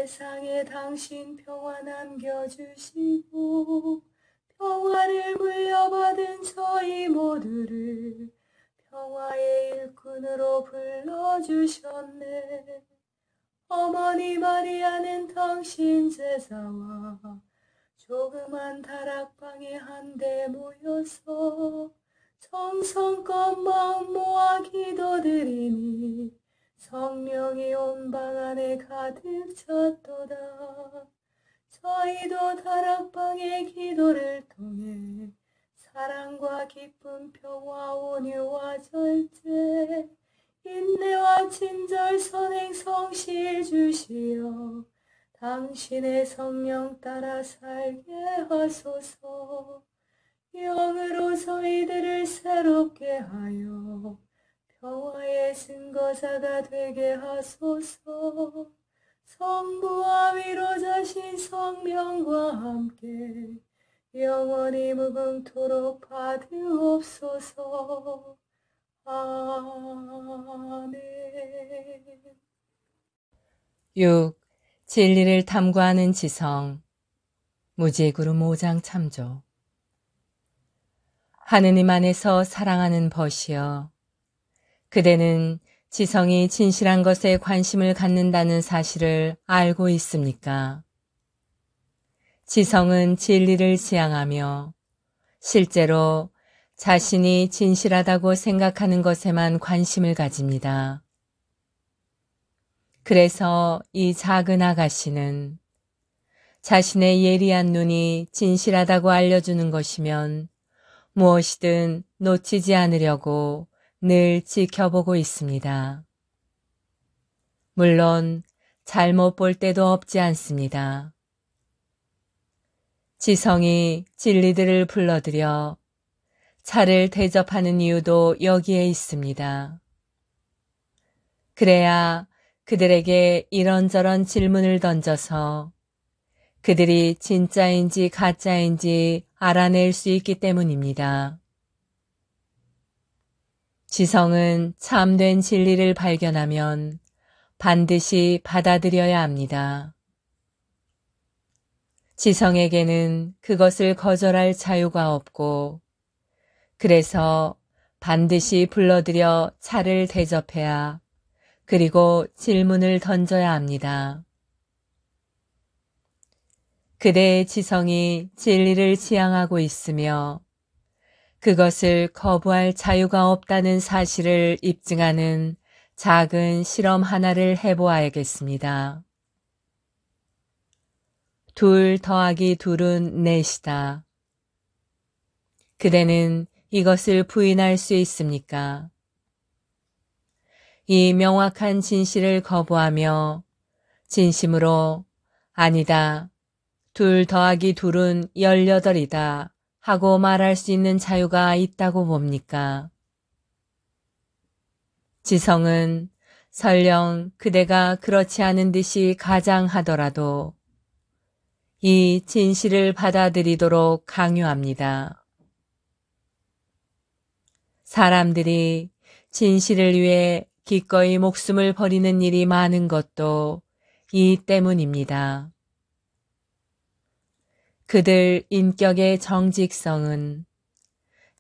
세상에 당신 평화 남겨주시고 평화를 물려받은 저희 모두를 평화의 일꾼으로 불러주셨네. 어머니 마리아는 당신 제자와 조그만 다락방에 한데 모여서 정성껏 마음 모아 기도드리니 성령이 온 방 안에 가득 찼도다. 저희도 다락방의 기도를 통해 사랑과 기쁨, 평화, 온유와 절제, 인내와 친절, 선행, 성실 주시어 당신의 성령 따라 살게 하소서. 영으로 저희들을 새롭게 하여 평화의 증거자가 되게 하소서. 성부와 위로자신 성령과 함께 영원히 무궁토록 받으옵소서. 아멘. 6. 진리를 탐구하는 지성. 무지구름 5장 참조. 하느님 안에서 사랑하는 벗이여, 그대는 지성이 진실한 것에 관심을 갖는다는 사실을 알고 있습니까? 지성은 진리를 지향하며 실제로 자신이 진실하다고 생각하는 것에만 관심을 가집니다. 그래서 이 작은 아가씨는 자신의 예리한 눈이 진실하다고 알려주는 것이면 무엇이든 놓치지 않으려고 늘 지켜보고 있습니다. 물론 잘못 볼 때도 없지 않습니다. 지성이 진리들을 불러들여 차를 대접하는 이유도 여기에 있습니다. 그래야 그들에게 이런저런 질문을 던져서 그들이 진짜인지 가짜인지 알아낼 수 있기 때문입니다. 지성은 참된 진리를 발견하면 반드시 받아들여야 합니다. 지성에게는 그것을 거절할 자유가 없고, 그래서 반드시 불러들여 차를 대접해야, 그리고 질문을 던져야 합니다. 그대의 지성이 진리를 지향하고 있으며 그것을 거부할 자유가 없다는 사실을 입증하는 작은 실험 하나를 해보아야겠습니다. 2 더하기 2은 4이다. 그대는 이것을 부인할 수 있습니까? 이 명확한 진실을 거부하며 진심으로 아니다, 2 더하기 2은 18이다 하고 말할 수 있는 자유가 있다고 봅니까? 지성은 설령 그대가 그렇지 않은 듯이 가장하더라도 이 진실을 받아들이도록 강요합니다. 사람들이 진실을 위해 기꺼이 목숨을 버리는 일이 많은 것도 이 때문입니다. 그들 인격의 정직성은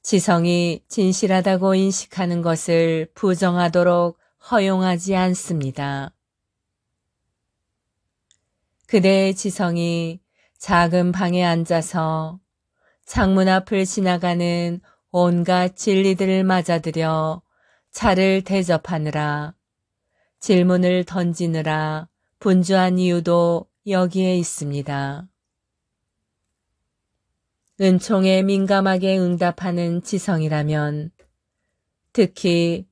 지성이 진실하다고 인식하는 것을 부정하도록 허용하지 않습니다. 그대의 지성이 작은 방에 앉아서 창문 앞을 지나가는 온갖 진리들을 맞아들여 차를 대접하느라, 질문을 던지느라 분주한 이유도 여기에 있습니다. 은총에 민감하게 응답하는 지성이라면 특히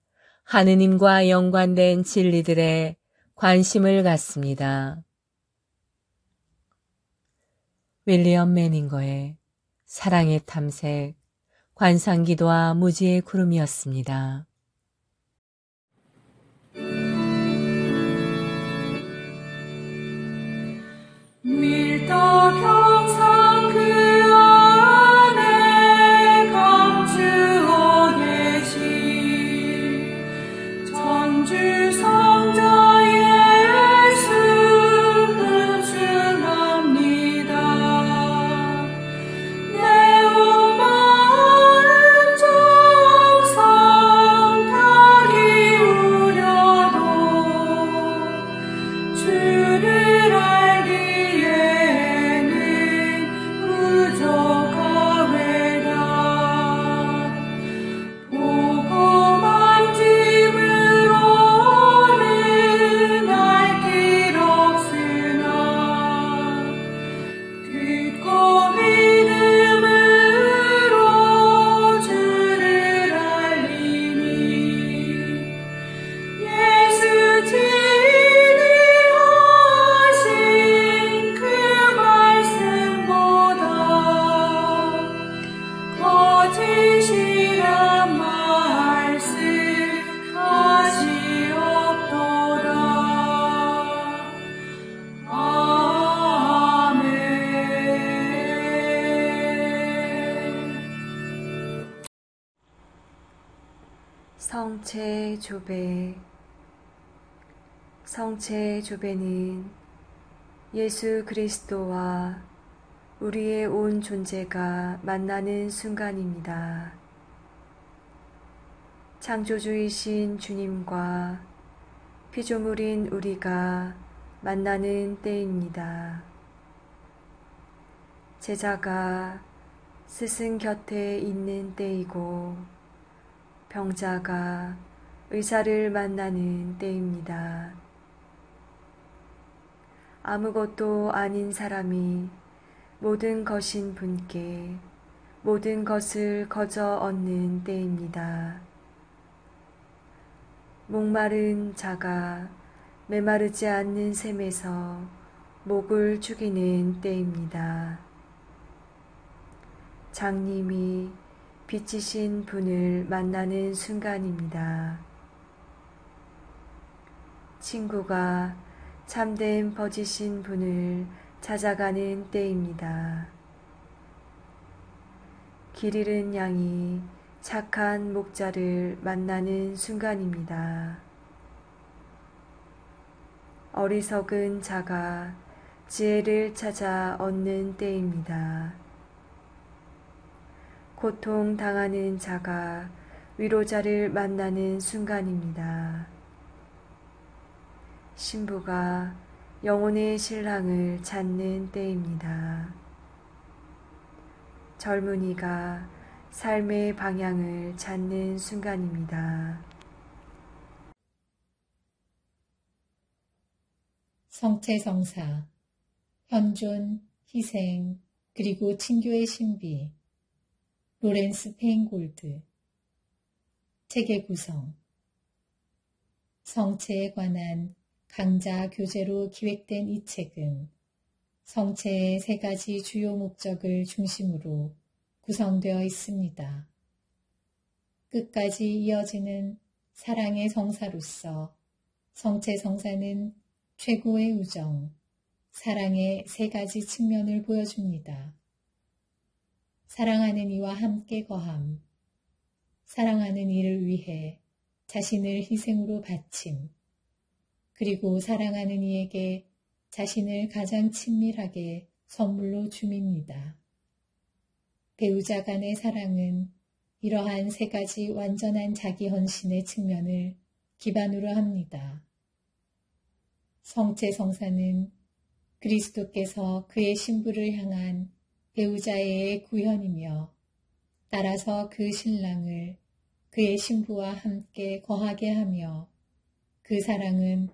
하느님과 연관된 진리들에 관심을 갖습니다. 윌리엄 매닝거의 사랑의 탐색, 관상기도와 무지의 구름이었습니다. 밀도 경상 그 안에 감추어 계신 전주 성자 예수 성체조배. 성체조배는 예수 그리스도와 우리의 온 존재가 만나는 순간입니다. 창조주이신 주님과 피조물인 우리가 만나는 때입니다. 제자가 스승 곁에 있는 때이고 병자가 의사를 만나는 때입니다. 아무것도 아닌 사람이 모든 것인 분께 모든 것을 거저 얻는 때입니다. 목마른 자가 메마르지 않는 샘에서 목을 죽이는 때입니다. 장님이 빛이신 분을 만나는 순간입니다. 친구가 참된 버지신 분을 찾아가는 때입니다. 길 잃은 양이 착한 목자를 만나는 순간입니다. 어리석은 자가 지혜를 찾아 얻는 때입니다. 고통당하는 자가 위로자를 만나는 순간입니다. 신부가 영혼의 신랑을 찾는 때입니다. 젊은이가 삶의 방향을 찾는 순간입니다. 성체성사, 현존, 희생, 그리고 친교의 신비. 로렌스 페인골드. 책의 구성. 성체에 관한 강좌 교재로 기획된 이 책은 성체의 세 가지 주요 목적을 중심으로 구성되어 있습니다. 끝까지 이어지는 사랑의 성사로서 성체성사는 최고의 우정, 사랑의 세 가지 측면을 보여줍니다. 사랑하는 이와 함께 거함, 사랑하는 이를 위해 자신을 희생으로 바침, 그리고 사랑하는 이에게 자신을 가장 친밀하게 선물로 줌입니다. 배우자 간의 사랑은 이러한 세 가지 완전한 자기 헌신의 측면을 기반으로 합니다. 성체성사는 그리스도께서 그의 신부를 향한 배우자의 구현이며 따라서 그 신랑을 그의 신부와 함께 거하게 하며 그 사랑은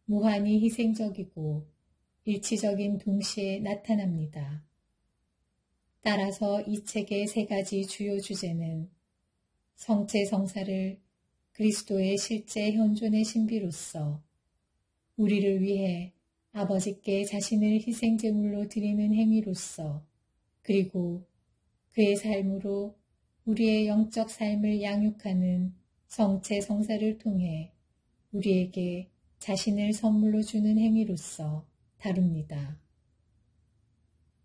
무한히 희생적이고 일치적인 동시에 나타납니다. 따라서 이 책의 세 가지 주요 주제는 성체성사를 그리스도의 실제 현존의 신비로서 우리를 위해 아버지께 자신을 희생제물로 드리는 행위로서 그리고 그의 삶으로 우리의 영적 삶을 양육하는 성체성사를 통해 우리에게 자신을 선물로 주는 행위로서 다룹니다.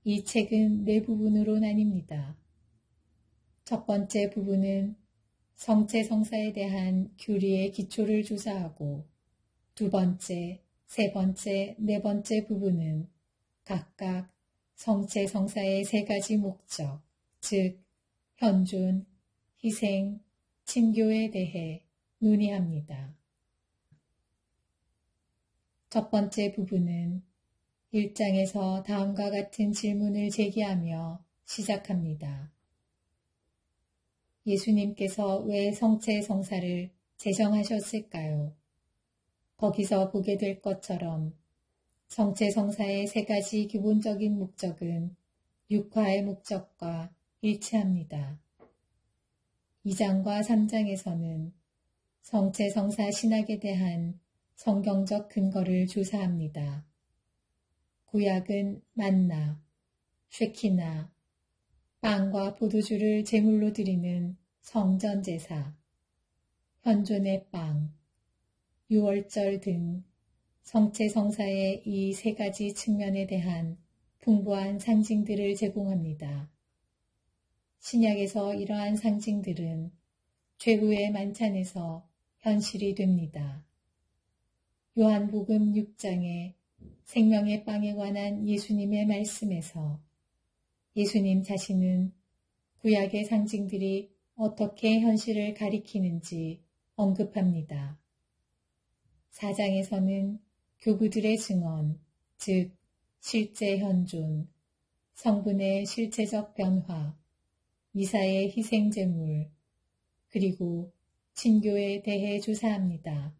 이 책은 네 부분으로 나뉩니다. 첫 번째 부분은 성체성사에 대한 교리의 기초를 조사하고 두 번째, 세 번째, 네 번째 부분은 각각 성체성사의 세 가지 목적, 즉 현존, 희생, 친교에 대해 논의합니다. 첫 번째 부분은 1장에서 다음과 같은 질문을 제기하며 시작합니다. 예수님께서 왜 성체성사를 제정하셨을까요? 거기서 보게 될 것처럼 성체성사의 세 가지 기본적인 목적은 육화의 목적과 일치합니다. 2장과 3장에서는 성체성사 신학에 대한 성경적 근거를 조사합니다. 구약은 만나, 쉐키나, 빵과 포도주를 제물로 드리는 성전제사, 현존의 빵, 유월절 등 성체성사의 이 세 가지 측면에 대한 풍부한 상징들을 제공합니다. 신약에서 이러한 상징들은 최후의 만찬에서 현실이 됩니다. 요한복음 6장의 생명의 빵에 관한 예수님의 말씀에서 예수님 자신은 구약의 상징들이 어떻게 현실을 가리키는지 언급합니다. 4장에서는 교구들의 증언, 즉 실제 현존, 성분의 실체적 변화, 미사의 희생제물, 그리고 친교에 대해 조사합니다.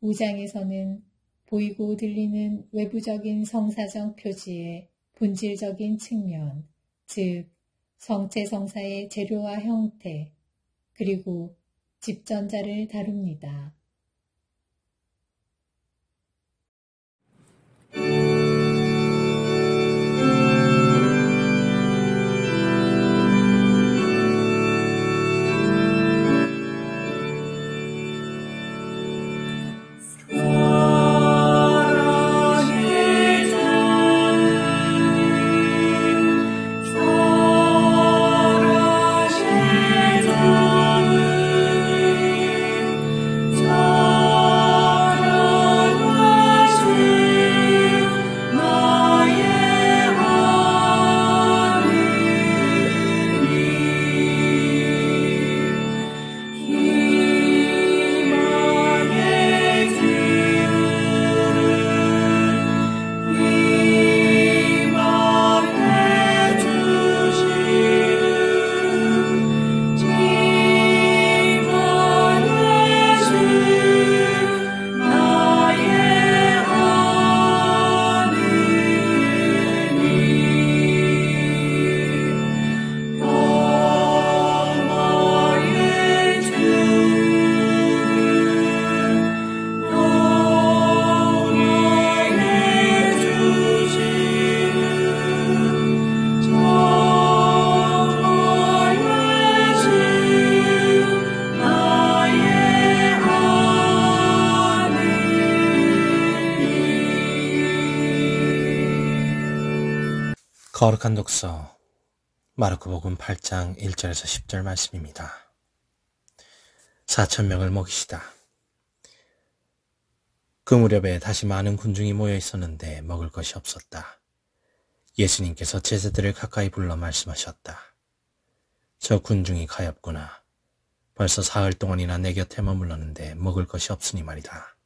5장에서는 보이고 들리는 외부적인 성사적 표지의 본질적인 측면, 즉 성체성사의 재료와 형태, 그리고 집전자를 다룹니다. 거룩한 독서 마르코복음 8장 1절에서 10절 말씀입니다. 4,000명을 먹이시다. 그 무렵에 다시 많은 군중이 모여 있었는데 먹을 것이 없었다. 예수님께서 제자들을 가까이 불러 말씀하셨다. 저 군중이 가엾구나. 벌써 사흘 동안이나 내 곁에 머물렀는데 먹을 것이 없으니 말이다.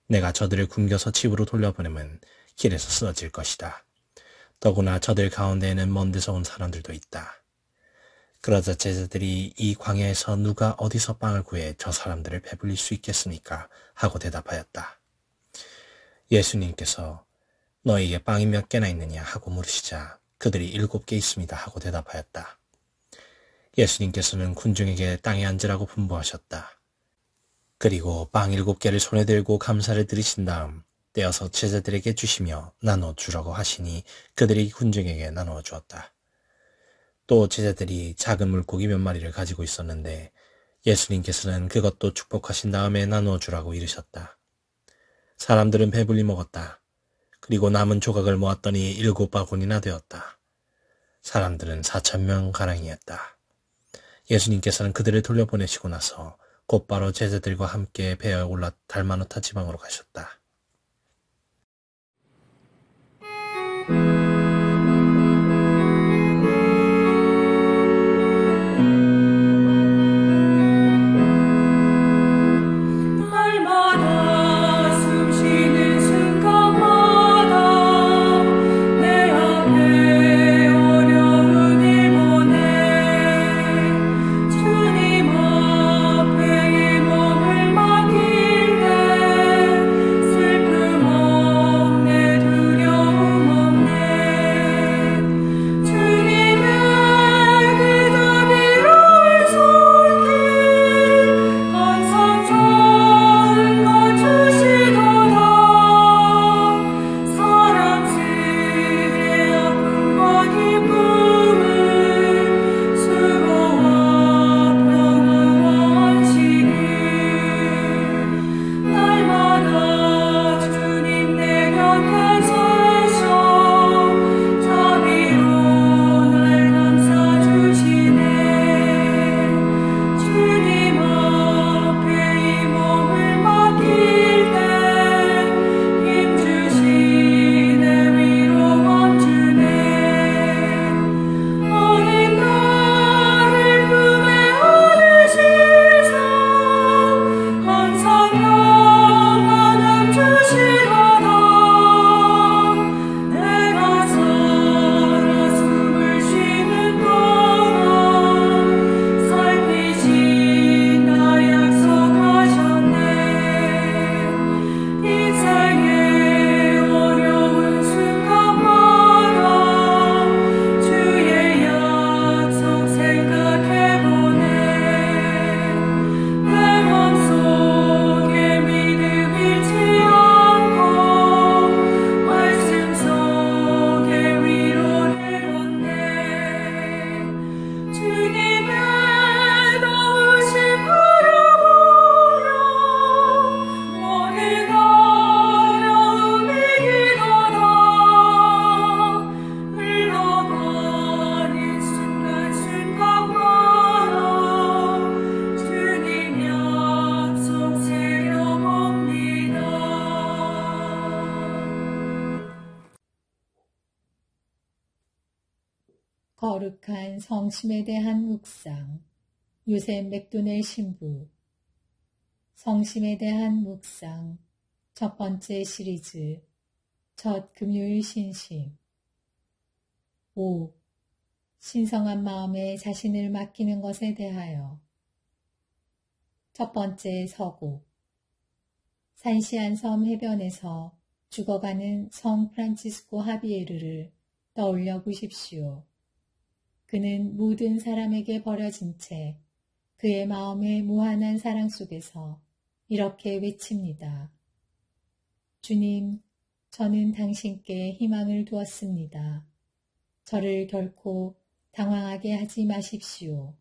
내가 저들을 굶겨서 집으로 돌려보내면 길에서 쓰러질 것이다. 더구나 저들 가운데에는 먼 데서 온 사람들도 있다. 그러자 제자들이 이 광야에서 누가 어디서 빵을 구해 저 사람들을 배불릴 수 있겠습니까? 하고 대답하였다. 예수님께서 너희에게 빵이 몇 개나 있느냐 하고 물으시자 그들이 7개 있습니다 하고 대답하였다. 예수님께서는 군중에게 땅에 앉으라고 분부하셨다. 그리고 빵 7개를 손에 들고 감사를 드리신 다음 떼어서 제자들에게 주시며 나눠 주라고 하시니 그들이 군중에게 나누어 주었다. 또 제자들이 작은 물고기 몇 마리를 가지고 있었는데 예수님께서는 그것도 축복하신 다음에 나누어 주라고 이르셨다. 사람들은 배불리 먹었다. 그리고 남은 조각을 모았더니 7바구니나 되었다. 사람들은 4,000명 가량이었다. 예수님께서는 그들을 돌려보내시고 나서 곧바로 제자들과 함께 배에 올라 달마누타 지방으로 가셨다. 주님 앞에 몸을 맡길 때 거룩한 성심에 대한 묵상, 요셉 맥도넬 신부. 성심에 대한 묵상, 첫 번째 시리즈, 첫 금요일 신심. 5. 신성한 마음에 자신을 맡기는 것에 대하여. 첫 번째 서곡. 산시안 섬 해변에서 죽어가는 성 프란치스코 하비에르를 떠올려 보십시오. 그는 모든 사람에게 버려진 채 그의 마음의 무한한 사랑 속에서 이렇게 외칩니다. 주님, 저는 당신께 희망을 두었습니다. 저를 결코 당황하게 하지 마십시오.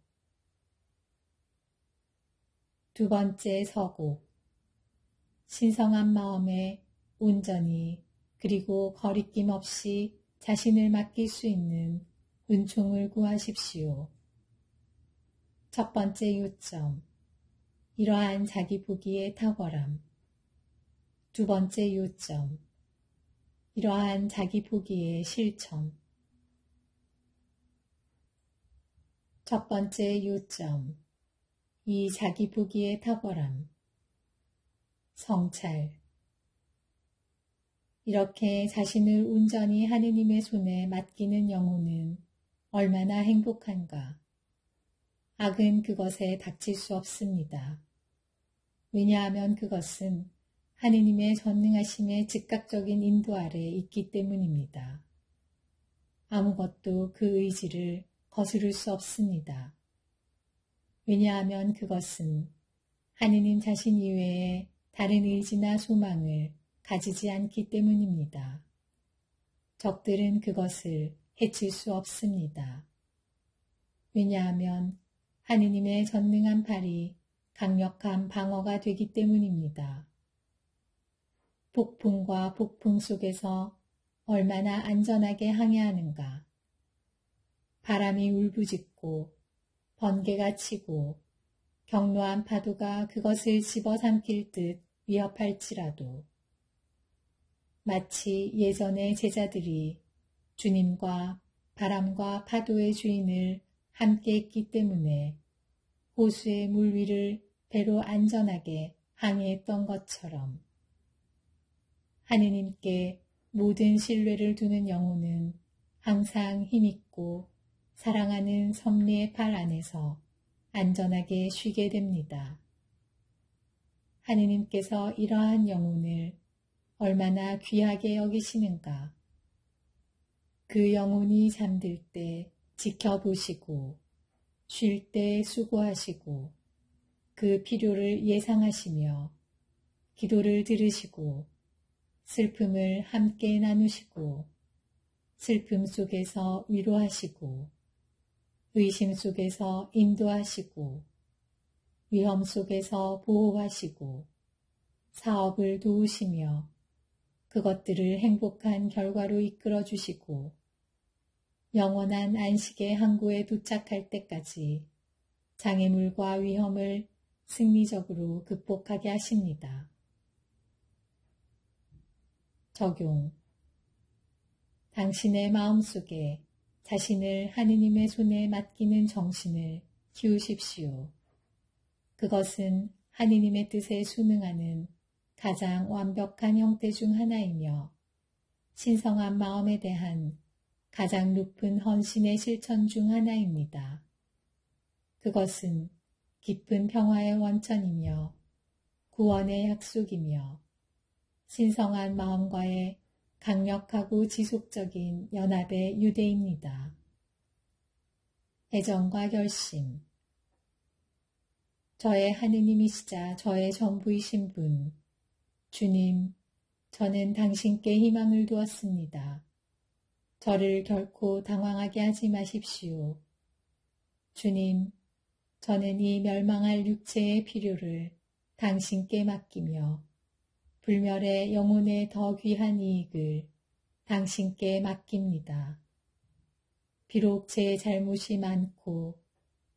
두 번째 서곡. 신성한 마음에 온전히 그리고 거리낌 없이 자신을 맡길 수 있는 은총을 구하십시오. 첫 번째 요점. 이러한 자기 보기의 탁월함. 두 번째 요점. 이러한 자기 보기의 실천. 첫 번째 요점. 이 자기 보기의 탁월함. 성찰. 이렇게 자신을 온전히 하느님의 손에 맡기는 영혼은 얼마나 행복한가. 악은 그것에 닥칠 수 없습니다. 왜냐하면 그것은 하느님의 전능하심의 즉각적인 인도 아래 있기 때문입니다. 아무것도 그 의지를 거스를 수 없습니다. 왜냐하면 그것은 하느님 자신 이외에 다른 의지나 소망을 가지지 않기 때문입니다. 적들은 그것을 해칠 수 없습니다. 왜냐하면 하느님의 전능한 팔이 강력한 방어가 되기 때문입니다. 폭풍과 폭풍 속에서 얼마나 안전하게 항해하는가. 바람이 울부짖고 번개가 치고 격노한 파도가 그것을 집어삼킬 듯 위협할지라도 마치 예전의 제자들이 주님과 바람과 파도의 주인을 함께 했기 때문에 호수의 물 위를 배로 안전하게 항해했던 것처럼 하느님께 모든 신뢰를 두는 영혼은 항상 힘있고 사랑하는 섭리의 팔 안에서 안전하게 쉬게 됩니다. 하느님께서 이러한 영혼을 얼마나 귀하게 여기시는가. 그 영혼이 잠들 때 지켜보시고 쉴 때 수고하시고 그 필요를 예상하시며 기도를 들으시고 슬픔을 함께 나누시고 슬픔 속에서 위로하시고 의심 속에서 인도하시고 위험 속에서 보호하시고 사업을 도우시며 그것들을 행복한 결과로 이끌어 주시고 영원한 안식의 항구에 도착할 때까지 장애물과 위험을 승리적으로 극복하게 하십니다. 적용. 당신의 마음속에 자신을 하느님의 손에 맡기는 정신을 키우십시오. 그것은 하느님의 뜻에 순응하는 가장 완벽한 형태 중 하나이며 신성한 마음에 대한 가장 높은 헌신의 실천 중 하나입니다. 그것은 깊은 평화의 원천이며 구원의 약속이며 신성한 마음과의 강력하고 지속적인 연합의 유대입니다. 애정과 결심. 저의 하느님이시자 저의 전부이신 분, 주님, 저는 당신께 희망을 두었습니다. 저를 결코 당황하게 하지 마십시오. 주님, 저는 이 멸망할 육체의 필요를 당신께 맡기며 불멸의 영혼의 더 귀한 이익을 당신께 맡깁니다. 비록 제 잘못이 많고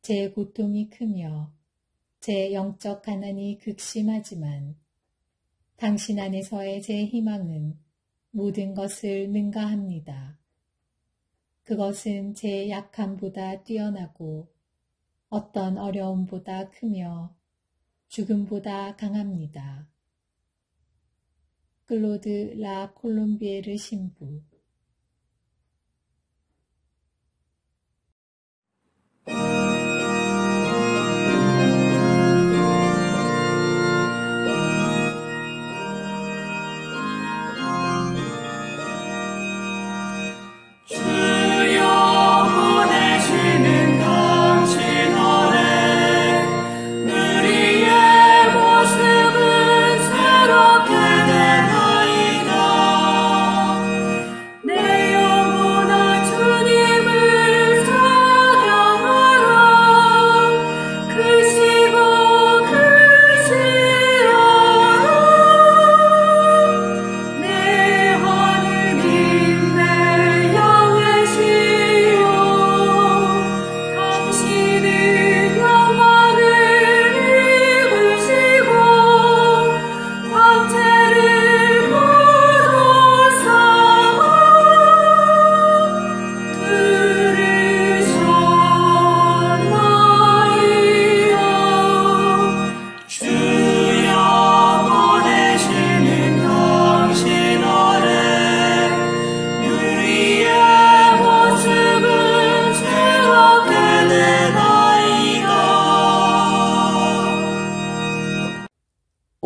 제 고통이 크며 제 영적 가난이 극심하지만 당신 안에서의 제 희망은 모든 것을 능가합니다. 그것은 제 약함보다 뛰어나고 어떤 어려움보다 크며 죽음보다 강합니다. 클로드 라 콜롬비에르 신부.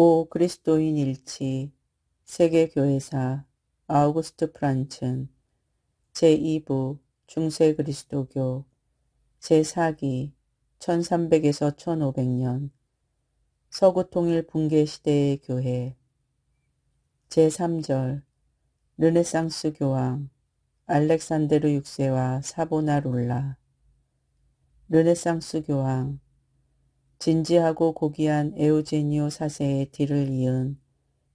오 그리스도인 일치 세계교회사 아우구스트 프란츠 제2부 중세 그리스도교 제4기 1300에서 1500년 서구 통일 붕괴 시대의 교회 제3절 르네상스 교황 알렉산데르 6세와 사보나롤라 르네상스 교황 진지하고 고귀한 에우제니오 4세의 뒤를 이은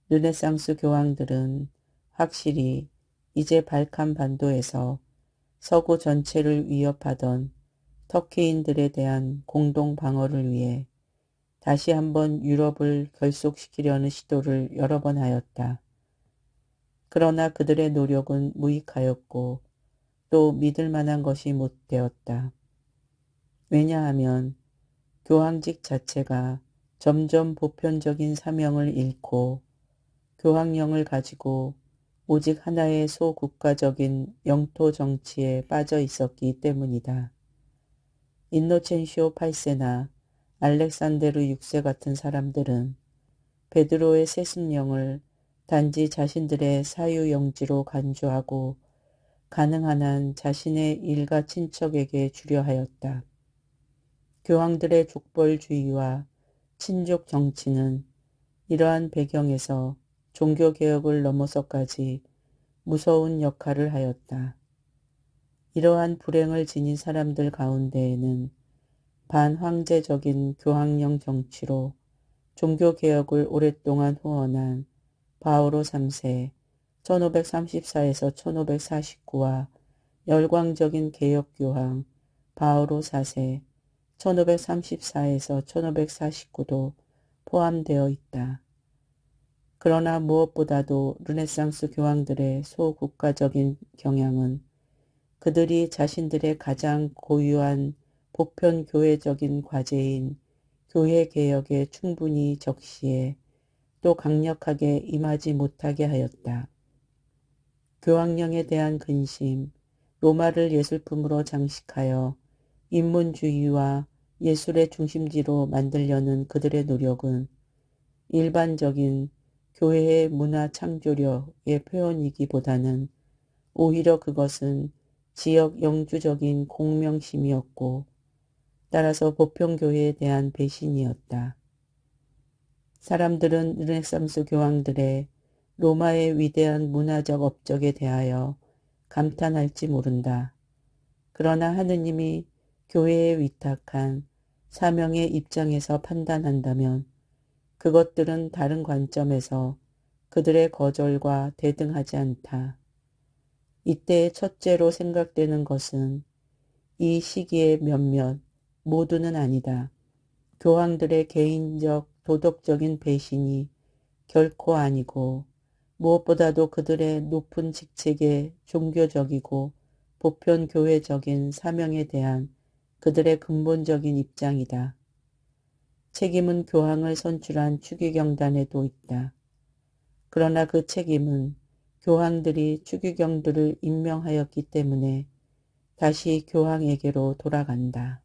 르네상스 교황들은 확실히 이제 발칸 반도에서 서구 전체를 위협하던 터키인들에 대한 공동 방어를 위해 다시 한번 유럽을 결속시키려는 시도를 여러 번 하였다. 그러나 그들의 노력은 무익하였고 또 믿을 만한 것이 못 되었다. 왜냐하면 교황직 자체가 점점 보편적인 사명을 잃고 교황령을 가지고 오직 하나의 소국가적인 영토 정치에 빠져 있었기 때문이다. 인노첸시오 8세나 알렉산데르 6세 같은 사람들은 베드로의 세습령을 단지 자신들의 사유영지로 간주하고 가능한 한 자신의 일가 친척에게 주려 하였다. 교황들의 족벌주의와 친족 정치는 이러한 배경에서 종교개혁을 넘어서까지 무서운 역할을 하였다. 이러한 불행을 지닌 사람들 가운데에는 반황제적인 교황령 정치로 종교개혁을 오랫동안 후원한 바오로 3세 1534에서 1549와 열광적인 개혁교황 바오로 4세 1534에서 1549도 포함되어 있다. 그러나 무엇보다도 르네상스 교황들의 소국가적인 경향은 그들이 자신들의 가장 고유한 보편교회적인 과제인 교회개혁에 충분히 적시해 또 강력하게 임하지 못하게 하였다. 교황령에 대한 근심, 로마를 예술품으로 장식하여 인문주의와 예술의 중심지로 만들려는 그들의 노력은 일반적인 교회의 문화 창조력의 표현이기보다는 오히려 그것은 지역 영주적인 공명심이었고 따라서 보편교회에 대한 배신이었다. 사람들은 르네상스 교황들의 로마의 위대한 문화적 업적에 대하여 감탄할지 모른다. 그러나 하느님이 교회에 위탁한 사명의 입장에서 판단한다면 그것들은 다른 관점에서 그들의 거절과 대등하지 않다. 이때 첫째로 생각되는 것은 이 시기의 몇몇, 모두는 아니다. 교황들의 개인적 도덕적인 배신이 결코 아니고 무엇보다도 그들의 높은 직책의 종교적이고 보편교회적인 사명에 대한 그들의 근본적인 입장이다. 책임은 교황을 선출한 추기경단에도 있다. 그러나 그 책임은 교황들이 추기경들을 임명하였기 때문에 다시 교황에게로 돌아간다.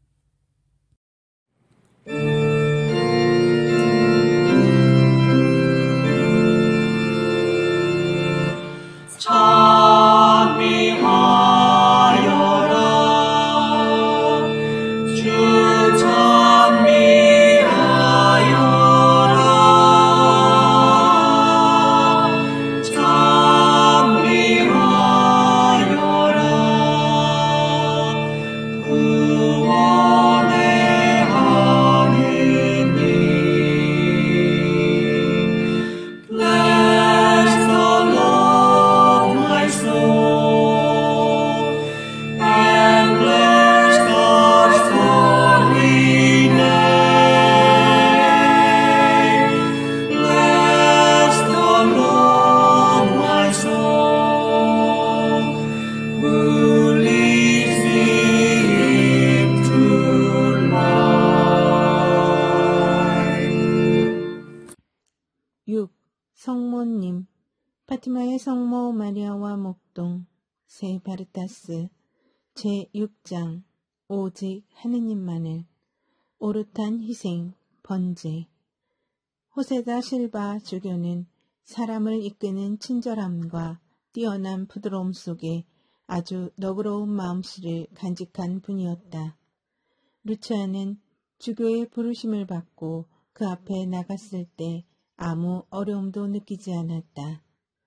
성모님, 파티마의 성모 마리아와 목동, 세 바르타스, 제6장, 오직 하느님만을, 오롯한 희생, 번제. 호세다 실바 주교는 사람을 이끄는 친절함과 뛰어난 부드러움 속에 아주 너그러운 마음씨를 간직한 분이었다. 루치아는 주교의 부르심을 받고 그 앞에 나갔을 때 아무 어려움도 느끼지 않았다.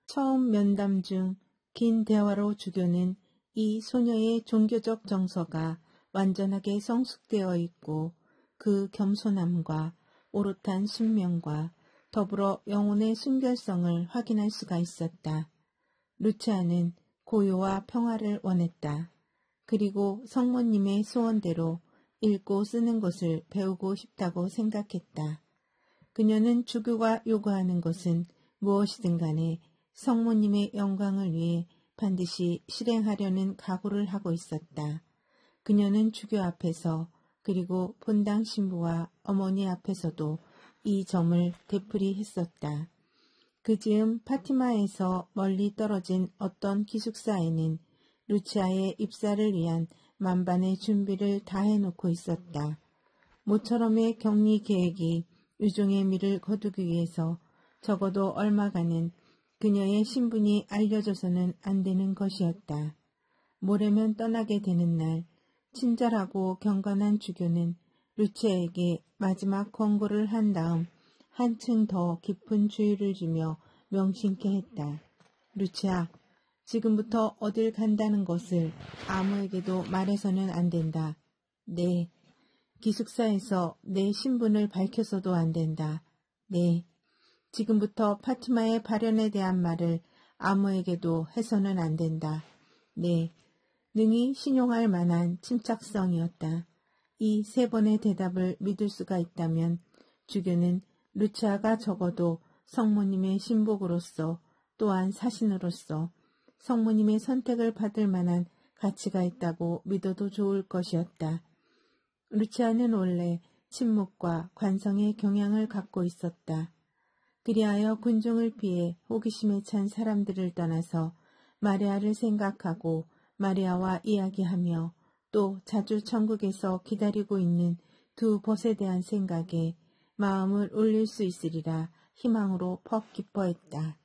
처음 면담 중 긴 대화로 주교는 이 소녀의 종교적 정서가 완전하게 성숙되어 있고 그 겸손함과 오롯한 순명과 더불어 영혼의 순결성을 확인할 수가 있었다. 루치아는 고요와 평화를 원했다. 그리고 성모님의 소원대로 읽고 쓰는 것을 배우고 싶다고 생각했다. 그녀는 주교가 요구하는 것은 무엇이든 간에 성모님의 영광을 위해 반드시 실행하려는 각오를 하고 있었다. 그녀는 주교 앞에서 그리고 본당 신부와 어머니 앞에서도 이 점을 되풀이 했었다. 그 즈음 파티마에서 멀리 떨어진 어떤 기숙사에는 루치아의 입사를 위한 만반의 준비를 다 해놓고 있었다. 모처럼의 격리 계획이 유종의 미를 거두기 위해서 적어도 얼마간은 그녀의 신분이 알려져서는 안 되는 것이었다. 모레면 떠나게 되는 날, 친절하고 경건한 주교는 루치아에게 마지막 권고를 한 다음 한층 더 깊은 주의를 주며 명심케 했다. 루치아, 지금부터 어딜 간다는 것을 아무에게도 말해서는 안 된다. 네. 기숙사에서 내 신분을 밝혀서도 안 된다. 네. 지금부터 파티마의 발현에 대한 말을 아무에게도 해서는 안 된다. 네. 능히 신용할 만한 침착성이었다. 이 세 번의 대답을 믿을 수가 있다면 주교는 루치아가 적어도 성모님의 신복으로서 또한 사신으로서 성모님의 선택을 받을 만한 가치가 있다고 믿어도 좋을 것이었다. 루치아는 원래 침묵과 관성의 경향을 갖고 있었다. 그리하여 군중을 피해 호기심에 찬 사람들을 떠나서 마리아를 생각하고 마리아와 이야기하며 또 자주 천국에서 기다리고 있는 두 벗에 대한 생각에 마음을 올릴 수 있으리라 희망으로 퍽 기뻐했다.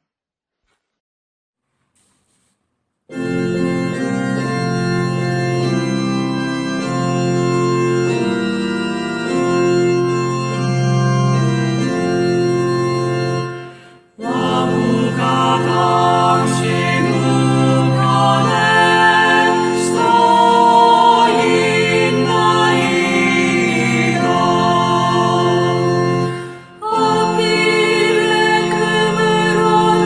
금으로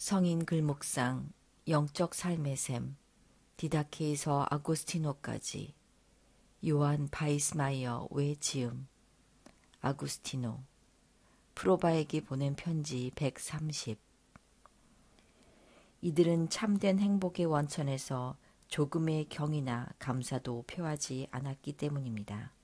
성인 글목상, 영적 삶의 샘, 디다케에서 아고스티노까지, 요한 바이스마이어 외지음, 아구스티노, 프로바에게 보낸 편지 130. 이들은 참된 행복의 원천에서 조금의 경이나 감사도 표하지 않았기 때문입니다.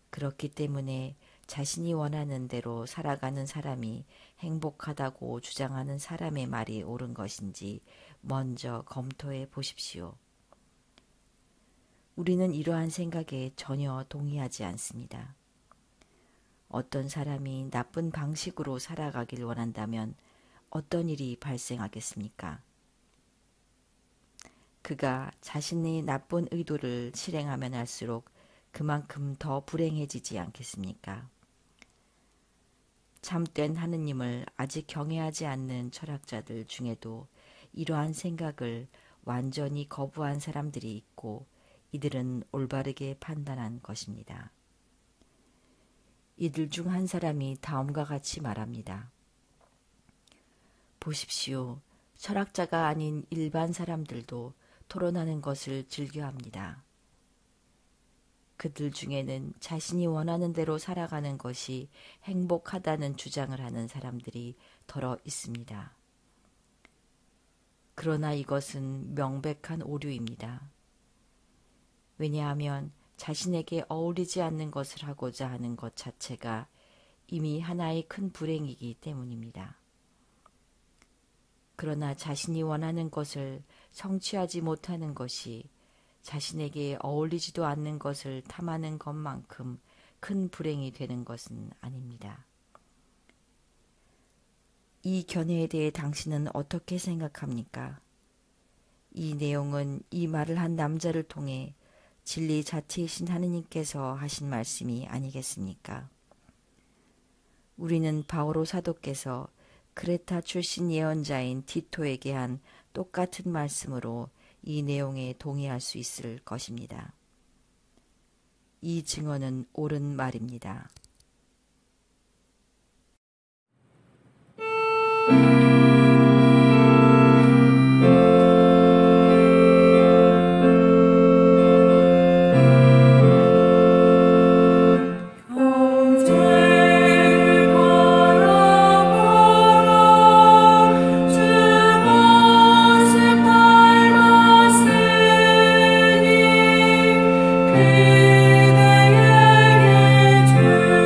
그렇기 때문에 자신이 원하는 대로 살아가는 사람이 행복하다고 주장하는 사람의 말이 옳은 것인지 먼저 검토해 보십시오. 우리는 이러한 생각에 전혀 동의하지 않습니다. 어떤 사람이 나쁜 방식으로 살아가길 원한다면 어떤 일이 발생하겠습니까? 그가 자신의 나쁜 의도를 실행하면 할수록 그만큼 더 불행해지지 않겠습니까? 참된 하느님을 아직 경외하지 않는 철학자들 중에도 이러한 생각을 완전히 거부한 사람들이 있고 이들은 올바르게 판단한 것입니다. 이들 중 한 사람이 다음과 같이 말합니다. 보십시오. 철학자가 아닌 일반 사람들도 토론하는 것을 즐겨합니다. 그들 중에는 자신이 원하는 대로 살아가는 것이 행복하다는 주장을 하는 사람들이 더러 있습니다. 그러나 이것은 명백한 오류입니다. 왜냐하면 자신에게 어울리지 않는 것을 하고자 하는 것 자체가 이미 하나의 큰 불행이기 때문입니다. 그러나 자신이 원하는 것을 성취하지 못하는 것이 자신에게 어울리지도 않는 것을 탐하는 것만큼 큰 불행이 되는 것은 아닙니다. 이 견해에 대해 당신은 어떻게 생각합니까? 이 내용은 이 말을 한 남자를 통해 진리 자체이신 하느님께서 하신 말씀이 아니겠습니까? 우리는 바오로 사도께서 크레타 출신 예언자인 디토에게 한 똑같은 말씀으로 이 내용에 동의할 수 있을 것입니다. 이 증언은 옳은 말입니다. 그대에게 주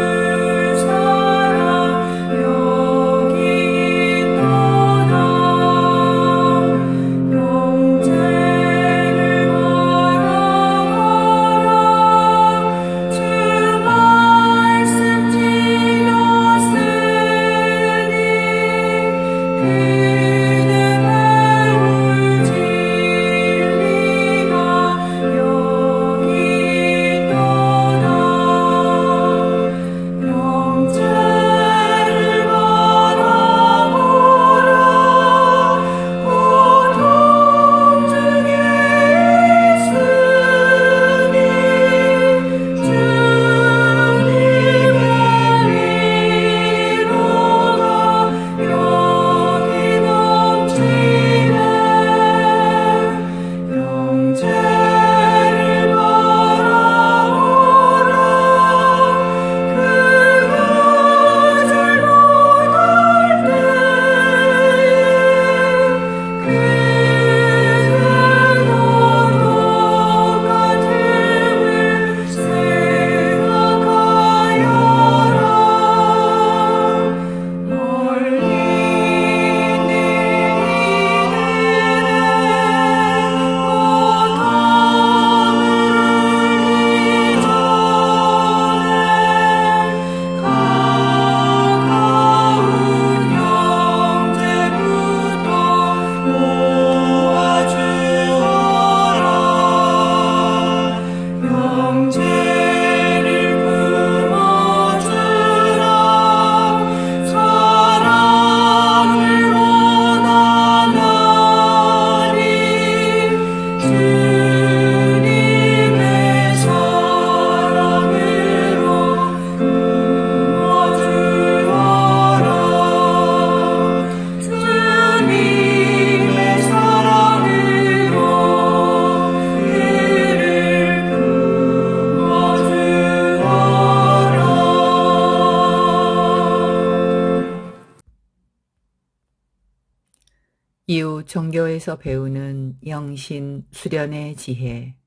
이후 종교에서 배우는 영신 수련의 지혜.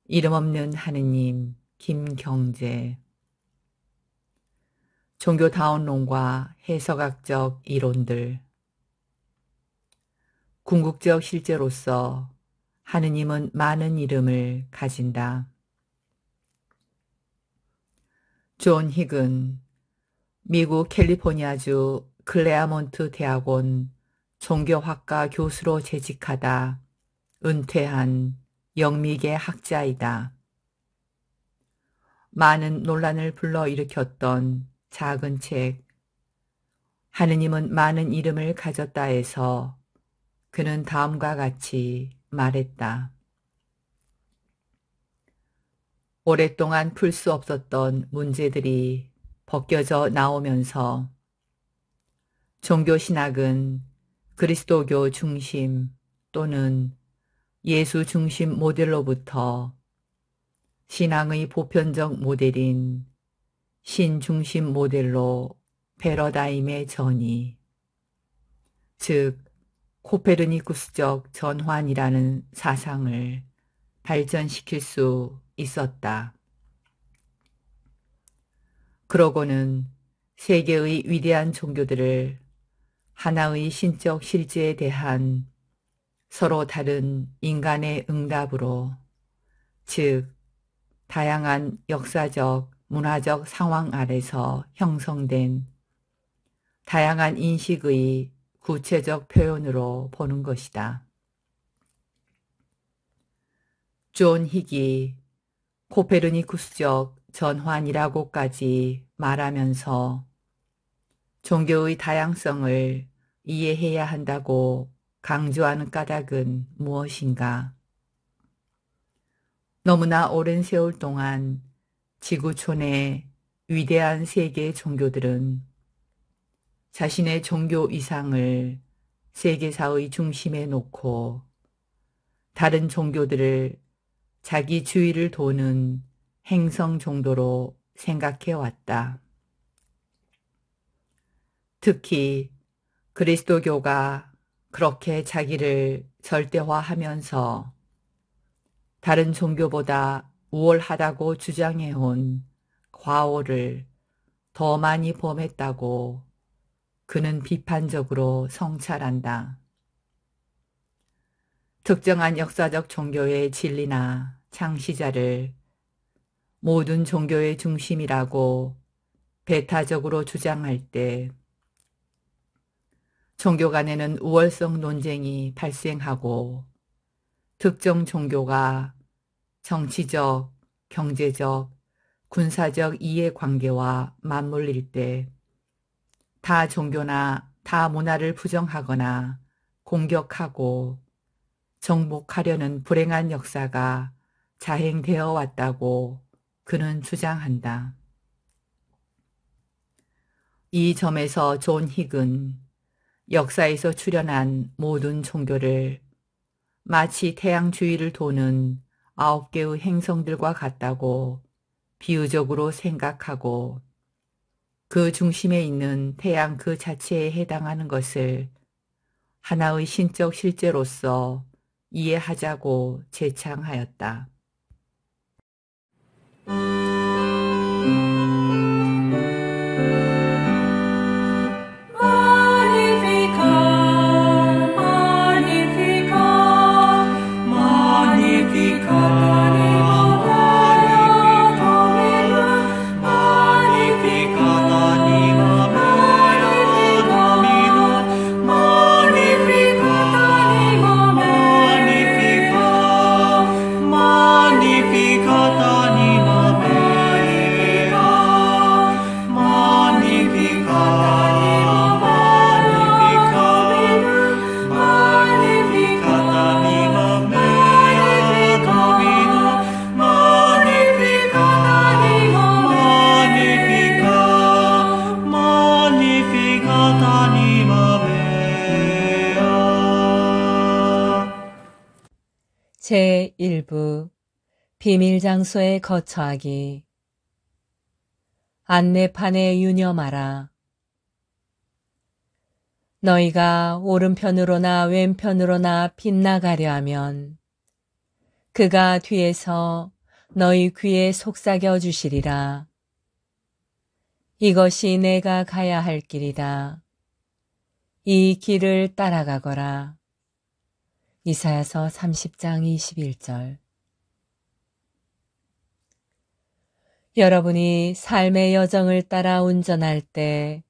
이름 없는 하느님 김경재. 종교다원론과 해석학적 이론들. 궁극적 실제로서 하느님은 많은 이름을 가진다. 존 힉은 미국 캘리포니아주 클레아몬트 대학원 종교학과 교수로 재직하다 은퇴한 영미계 학자이다. 많은 논란을 불러일으켰던 작은 책 하느님은 많은 이름을 가졌다에서 그는 다음과 같이 말했다. 오랫동안 풀 수 없었던 문제들이 벗겨져 나오면서 종교신학은 그리스도교 중심 또는 예수 중심 모델로부터 신앙의 보편적 모델인 신 중심 모델로 패러다임의 전이, 즉 코페르니쿠스적 전환이라는 사상을 발전시킬 수 있었다. 그러고는 세계의 위대한 종교들을 하나의 신적 실제에 대한 서로 다른 인간의 응답으로, 즉 다양한 역사적, 문화적 상황 아래서 형성된 다양한 인식의 구체적 표현으로 보는 것이다. 존 힉이 코페르니쿠스적 전환이라고까지 말하면서 종교의 다양성을 이해해야 한다고 강조하는 까닭은 무엇인가? 너무나 오랜 세월 동안 지구촌의 위대한 세계 종교들은 자신의 종교 이상을 세계사의 중심에 놓고 다른 종교들을 자기 주위를 도는 행성 정도로 생각해왔다. 특히 그리스도교가 그렇게 자기를 절대화하면서 다른 종교보다 우월하다고 주장해온 과오를 더 많이 범했다고 그는 비판적으로 성찰한다. 특정한 역사적 종교의 진리나 창시자를 모든 종교의 중심이라고 배타적으로 주장할 때 종교 간에는 우월성 논쟁이 발생하고 특정 종교가 정치적, 경제적, 군사적 이해관계와 맞물릴 때 타 종교나 타 문화를 부정하거나 공격하고 정복하려는 불행한 역사가 자행되어 왔다고 그는 주장한다. 이 점에서 존 힉은 역사에서 출현한 모든 종교를 마치 태양 주위를 도는 9개의 행성들과 같다고 비유적으로 생각하고 그 중심에 있는 태양 그 자체에 해당하는 것을 하나의 신적 실제로서 이해하자고 제창하였다. 제1부 비밀장소에 거처하기. 안내판에 유념하라. 너희가 오른편으로나 왼편으로나 빗나가려 하면 그가 뒤에서 너희 귀에 속삭여 주시리라. 이것이 내가 가야 할 길이다. 이 길을 따라가거라. 이사야서 30장 21절. 여러분이 삶의 여정을 따라 운전할 때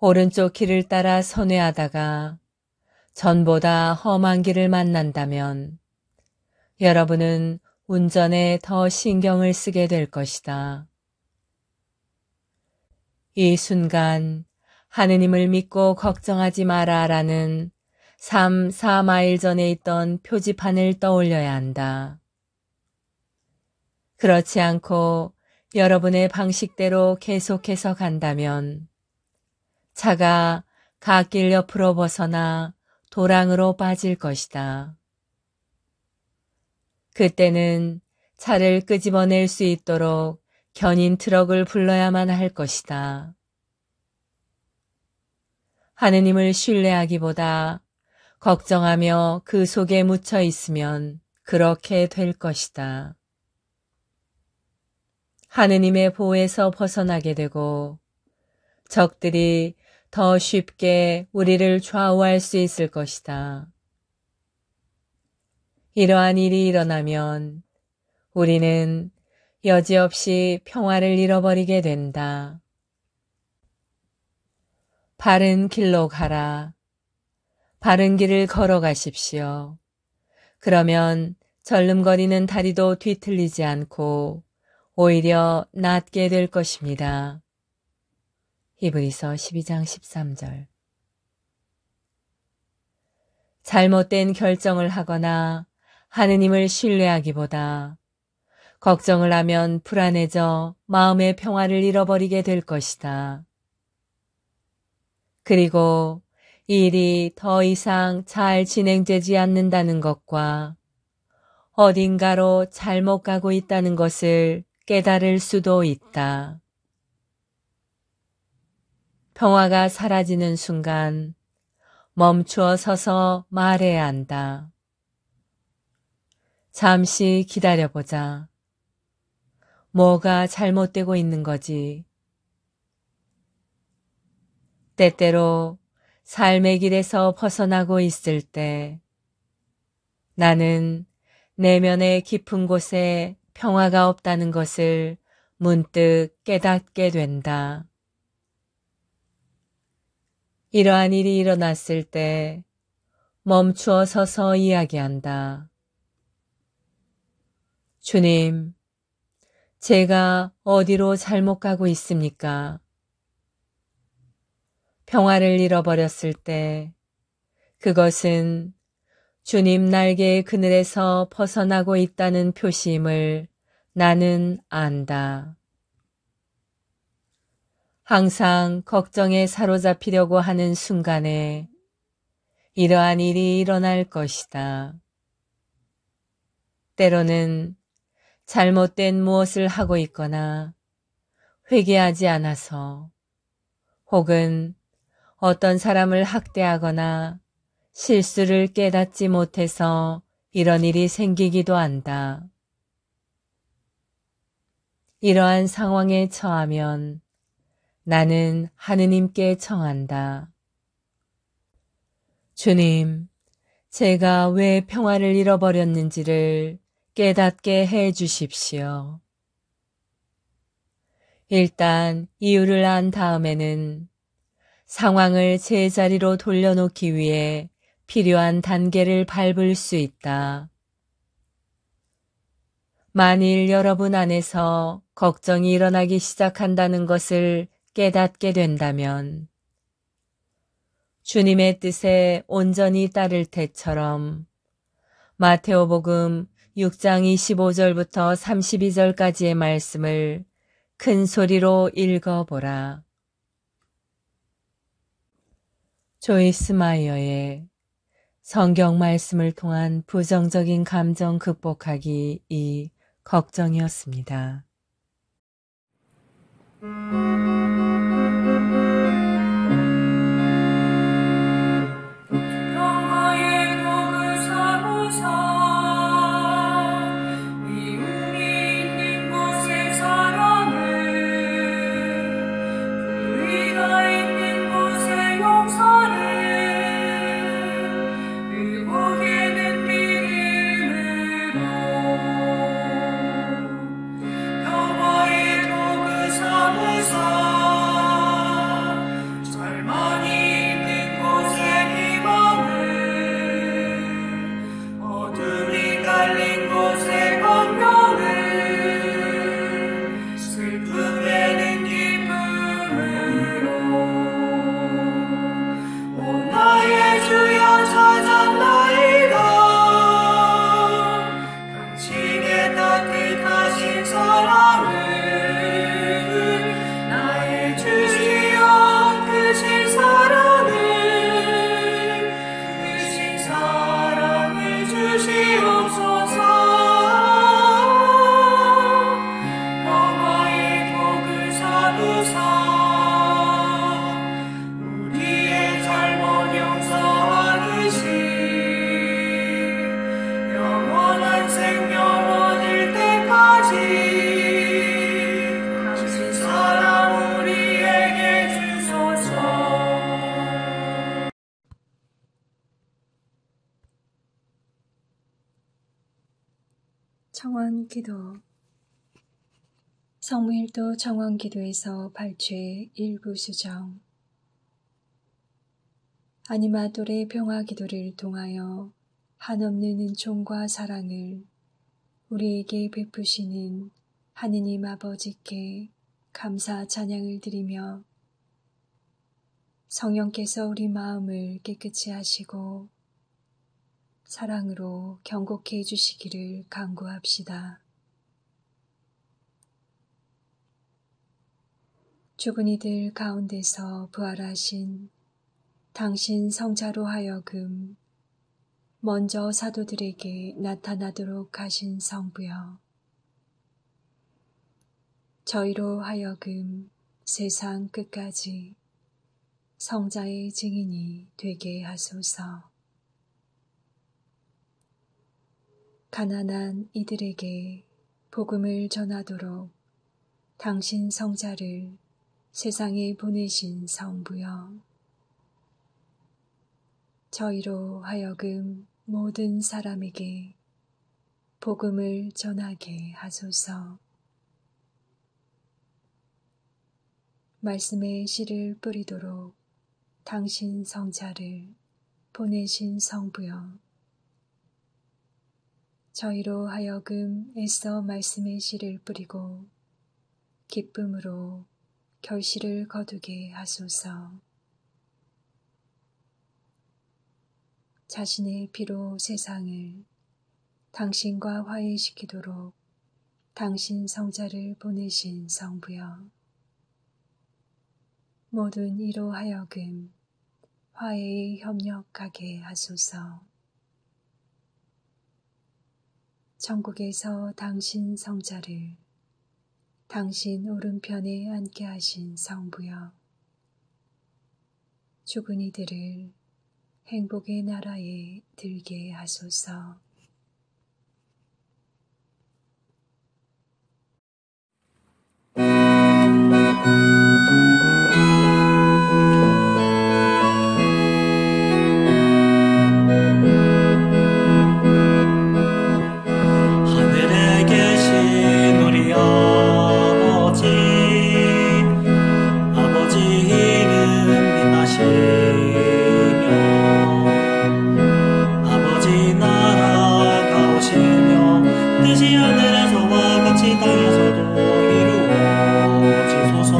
오른쪽 길을 따라 선회하다가 전보다 험한 길을 만난다면 여러분은 운전에 더 신경을 쓰게 될 것이다. 이 순간 하느님을 믿고 걱정하지 마라라는 3-4마일 전에 있던 표지판을 떠올려야 한다. 그렇지 않고 여러분의 방식대로 계속해서 간다면 차가 갓길 옆으로 벗어나 도랑으로 빠질 것이다. 그때는 차를 끄집어낼 수 있도록 견인 트럭을 불러야만 할 것이다. 하느님을 신뢰하기보다 걱정하며 그 속에 묻혀 있으면 그렇게 될 것이다. 하느님의 보호에서 벗어나게 되고 적들이 더 쉽게 우리를 좌우할 수 있을 것이다. 이러한 일이 일어나면 우리는 여지없이 평화를 잃어버리게 된다. 바른 길로 가라. 바른 길을 걸어가십시오. 그러면 절름거리는 다리도 뒤틀리지 않고 오히려 낫게 될 것입니다. 히브리서 12장 13절. 잘못된 결정을 하거나 하느님을 신뢰하기보다 걱정을 하면 불안해져 마음의 평화를 잃어버리게 될 것이다. 그리고 이 일이 더 이상 잘 진행되지 않는다는 것과 어딘가로 잘못 가고 있다는 것을 깨달을 수도 있다. 평화가 사라지는 순간 멈추어 서서 말해야 한다. 잠시 기다려보자. 뭐가 잘못되고 있는 거지? 때때로 삶의 길에서 벗어나고 있을 때 나는 내면의 깊은 곳에 평화가 없다는 것을 문득 깨닫게 된다. 이러한 일이 일어났을 때 멈추어 서서 이야기한다. 주님, 제가 어디로 잘못 가고 있습니까? 평화를 잃어버렸을 때 그것은 주님 날개의 그늘에서 벗어나고 있다는 표시임을 나는 안다. 항상 걱정에 사로잡히려고 하는 순간에 이러한 일이 일어날 것이다. 때로는 잘못된 무엇을 하고 있거나 회개하지 않아서 혹은 어떤 사람을 학대하거나 실수를 깨닫지 못해서 이런 일이 생기기도 한다. 이러한 상황에 처하면 나는 하느님께 청한다. 주님, 제가 왜 평화를 잃어버렸는지를 깨닫게 해 주십시오. 일단 이유를 안 다음에는 상황을 제자리로 돌려놓기 위해 필요한 단계를 밟을 수 있다. 만일 여러분 안에서 걱정이 일어나기 시작한다는 것을 깨닫게 된다면 주님의 뜻에 온전히 따를 때처럼 마테오복음 6장 25절부터 32절까지의 말씀을 큰 소리로 읽어보라. 조이스 마이어의 성경 말씀을 통한 부정적인 감정 극복하기 2 걱정이었습니다. 청원기도 성무일도 청원기도에서 발췌 일부 수정 아니마돌의 평화기도를 통하여 한없는 은총과 사랑을 우리에게 베푸시는 하느님 아버지께 감사 찬양을 드리며 성령께서 우리 마음을 깨끗이 하시고 사랑으로 경고케 해주시기를 간구합시다. 죽은 이들 가운데서 부활하신 당신 성자로 하여금 먼저 사도들에게 나타나도록 하신 성부여, 저희로 하여금 세상 끝까지 성자의 증인이 되게 하소서. 가난한 이들에게 복음을 전하도록 당신 성자를 세상에 보내신 성부여, 저희로 하여금 모든 사람에게 복음을 전하게 하소서. 말씀의 씨를 뿌리도록 당신 성자를 보내신 성부여, 저희로 하여금 애써 말씀의 씨를 뿌리고 기쁨으로 결실을 거두게 하소서. 자신의 피로 세상을 당신과 화해시키도록 당신 성자를 보내신 성부여, 모든 이로 하여금 화해에 협력하게 하소서. 천국에서 당신 성자를 당신 오른편에 앉게 하신 성부여, 죽은 이들을 행복의 나라에 들게 하소서. 하늘에 계신 우리 아버지 이름 빛나시며 아버지 나라가 오시며 뜻이 하늘에서와 같이 땅에서도 이루어지소서.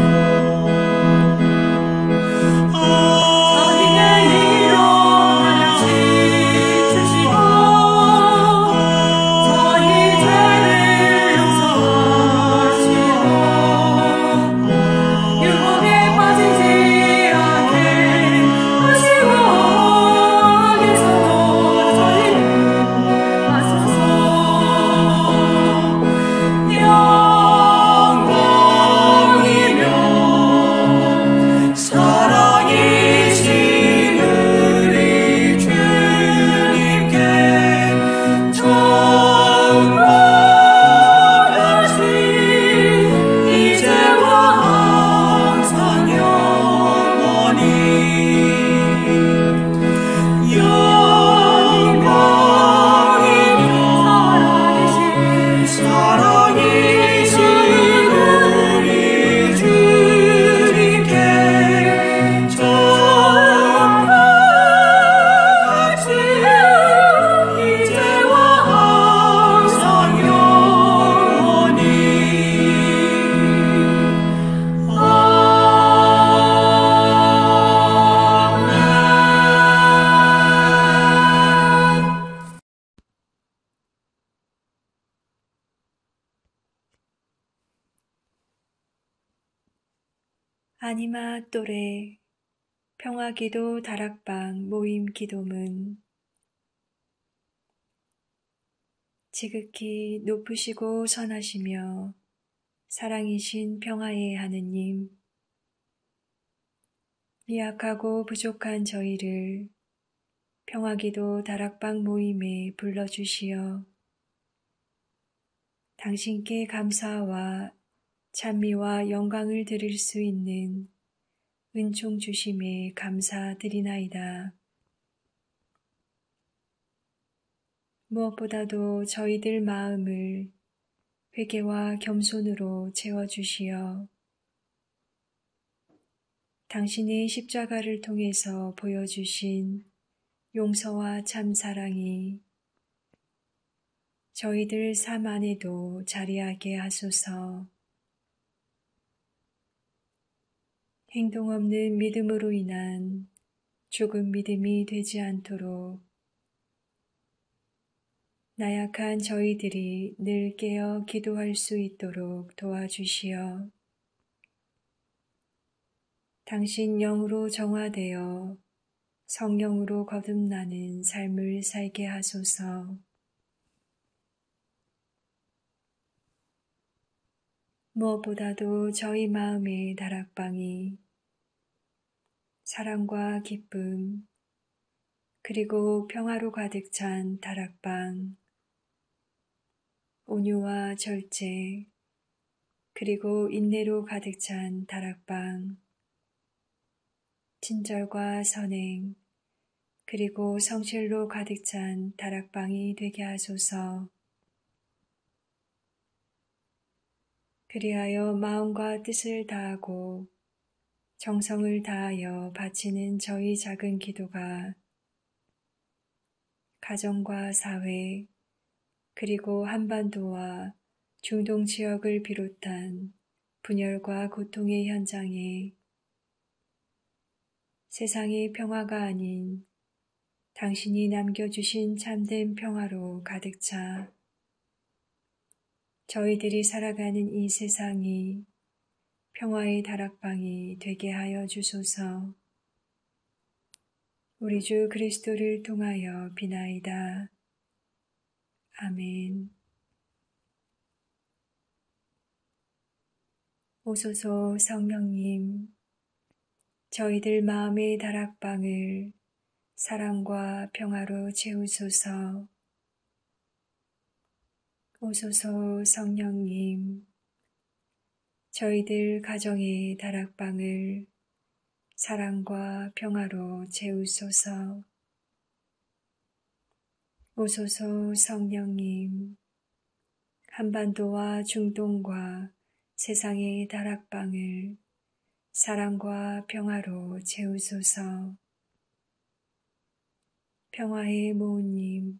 아니마 또래 평화기도 다락방 모임 기도문. 지극히 높으시고 선하시며 사랑이신 평화의 하느님, 미약하고 부족한 저희를 평화기도 다락방 모임에 불러주시어 당신께 감사와 찬미와 영광을 드릴 수 있는 은총 주심에 감사드리나이다. 무엇보다도 저희들 마음을 회개와 겸손으로 채워주시어 당신의 십자가를 통해서 보여주신 용서와 참 사랑이 저희들 삶 안에도 자리하게 하소서. 행동 없는 믿음으로 인한 죽은 믿음이 되지 않도록 나약한 저희들이 늘 깨어 기도할 수 있도록 도와주시어 당신 영으로 정화되어 성령으로 거듭나는 삶을 살게 하소서. 무엇보다도 저희 마음의 다락방이 사랑과 기쁨 그리고 평화로 가득 찬 다락방, 온유와 절제 그리고 인내로 가득 찬 다락방, 친절과 선행 그리고 성실로 가득 찬 다락방이 되게 하소서. 그리하여 마음과 뜻을 다하고 정성을 다하여 바치는 저희 작은 기도가 가정과 사회 그리고 한반도와 중동 지역을 비롯한 분열과 고통의 현장에 세상의 평화가 아닌 당신이 남겨주신 참된 평화로 가득 차 저희들이 살아가는 이 세상이 평화의 다락방이 되게 하여 주소서. 우리 주 그리스도를 통하여 비나이다. 아멘. 오소서 성령님, 저희들 마음의 다락방을 사랑과 평화로 채우소서. 오소서 성령님, 저희들 가정의 다락방을 사랑과 평화로 채우소서. 오소서 성령님, 한반도와 중동과 세상의 다락방을 사랑과 평화로 채우소서. 평화의 모우님,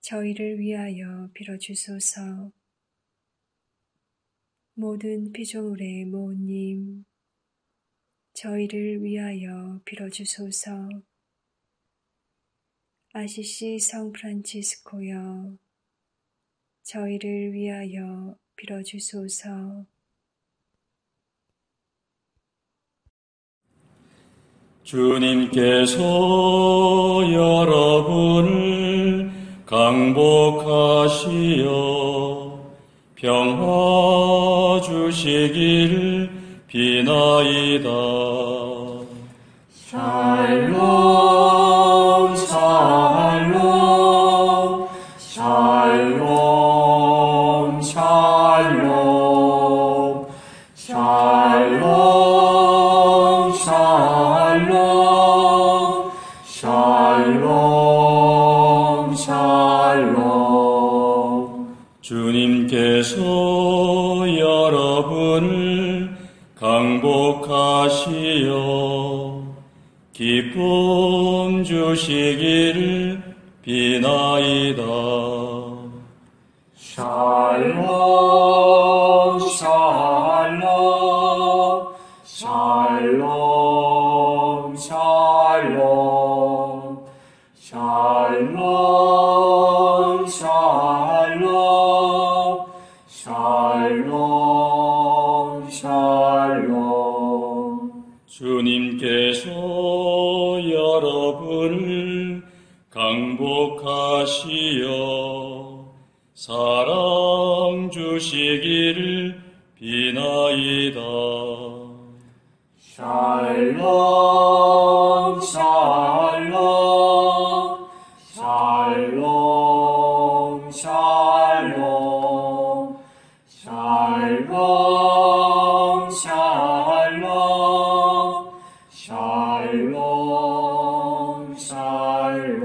저희를 위하여 빌어주소서. 모든 피조물의 모우님, 저희를 위하여 빌어주소서. 아시시 성 프란치스코여, 저희를 위하여 빌어주소서. 주님께서 여러분을 강복하시어 평화 주시길 비나이다. 샬롬 샬롬 샬롬 샬롬 샬롬 샬롬 샬롬 샬롬. 주님께서 여러분을 강복하시어 기쁨 주시기를 비나이다. 샬롬 샬롬 샬롬 샬롬 샬롬 샬롬 샬롬 샬롬. 주님께서 여러분을 강복하시어 사랑 주시기를 비나이다. 샬롬 샬롬 샬롬 샬롬 샬롬 샬롬 샬롬 샬롬.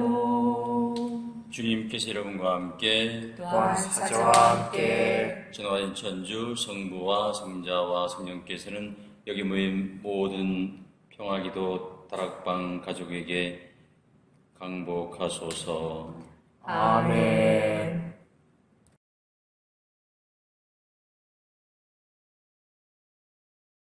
주님께서 사자와 함께 또한 사자와 함께 전화인 천주 성부와 성자와 성령께서는 여기 모인 모든 평화기도 다락방 가족에게 강복하소서. 아멘.